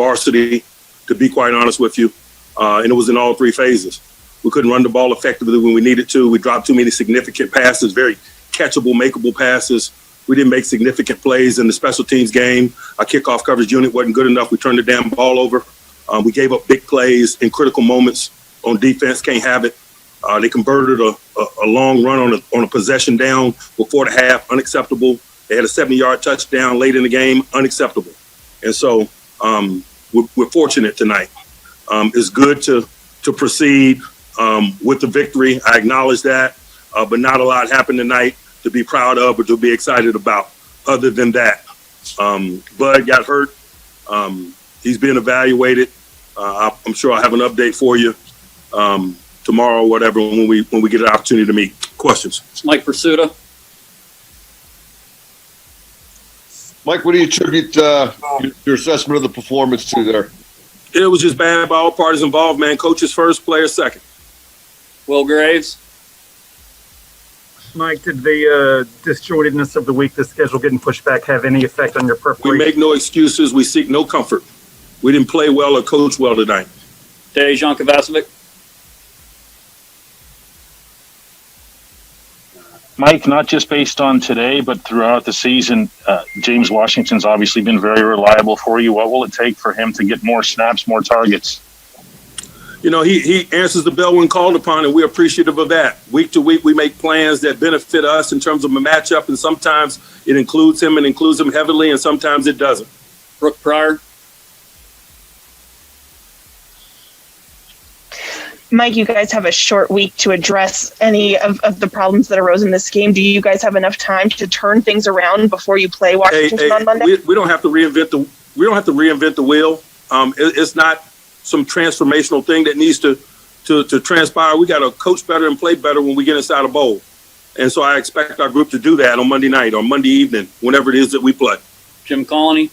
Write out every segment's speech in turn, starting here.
varsity, to be quite honest with you. And it was in all three phases. We couldn't run the ball effectively when we needed to. We dropped too many significant passes, very catchable, makeable passes. We didn't make significant plays in the special teams game. Our kickoff coverage unit wasn't good enough. We turned the damn ball over. We gave up big plays in critical moments on defense. Can't have it. They converted a long run on a possession down before the half. Unacceptable. They had a 70-yard touchdown late in the game. Unacceptable. And so we're fortunate tonight. It's good to proceed with the victory. I acknowledge that. But not a lot happened tonight to be proud of or to be excited about other than that. Bud got hurt. He's being evaluated. I'm sure I'll have an update for you tomorrow or whatever when we get an opportunity to meet. Questions? Mike Pursuta. Mike, what do you attribute your assessment of the performance to there? It was just bad by all parties involved, man. Coaches first, players second. Will Graves. Mike, did the disjointedness of the week, the schedule getting pushed back, have any effect on your preparation? We make no excuses. We seek no comfort. We didn't play well or coach well tonight. Dejan Kovacevic. Mike, not just based on today, but throughout the season, James Washington's obviously been very reliable for you. What will it take for him to get more snaps, more targets? You know, he answers the bell when called upon, and we're appreciative of that. Week to week, we make plans that benefit us in terms of a matchup, and sometimes it includes him and includes him heavily, and sometimes it doesn't. Brooke Pryor. Mike, you guys have a short week to address any of the problems that arose in this game. Do you guys have enough time to turn things around before you play Washington on Monday? We don't have to reinvent the wheel. It's not some transformational thing that needs to transpire. We got to coach better and play better when we get inside a bowl. And so I expect our group to do that on Monday night or Monday evening, whenever it is that we play. Jim Colony.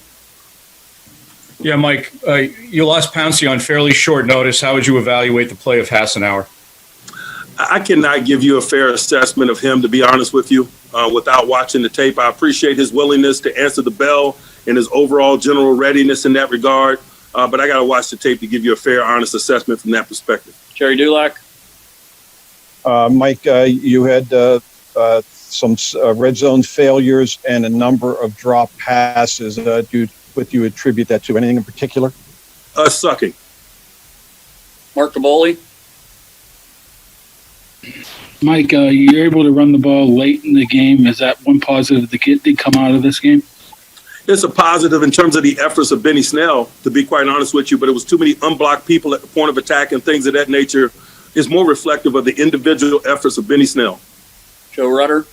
Yeah, Mike, you lost Pouncey on fairly short notice. How would you evaluate the play of Hassenauer? I cannot give you a fair assessment of him, to be honest with you, without watching the tape. I appreciate his willingness to answer the bell and his overall general readiness in that regard. But I got to watch the tape to give you a fair, honest assessment from that perspective. Jerry Dulac. Mike, you had some red zone failures and a number of drop passes. What do you attribute that to? Anything in particular? Us sucking. Mark Taboli. Mike, you're able to run the ball late in the game. Is that one positive that did come out of this game? It's a positive in terms of the efforts of Benny Snell, to be quite honest with you, but it was too many unblocked people at the point of attack and things of that nature. Is more reflective of the individual efforts of Benny Snell. Joe Rudder.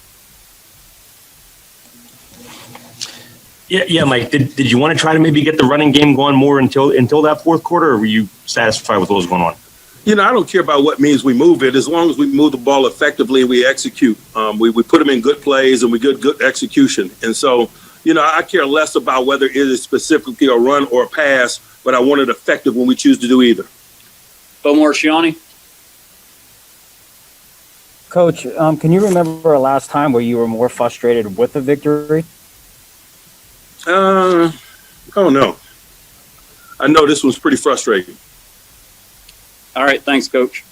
Yeah, Mike. Did you want to try to maybe get the running game going more until that fourth quarter, or were you satisfied with what was going on? You know, I don't care about what means we move it, as long as we move the ball effectively and we execute. We put them in good plays and we get good execution. And so, you know, I care less about whether it is specifically a run or a pass, but I want it effective when we choose to do either. Bo Marciani. Coach, can you remember a last time where you were more frustrated with the victory? Oh, no. I know this one's pretty frustrating. All right. Thanks, Coach.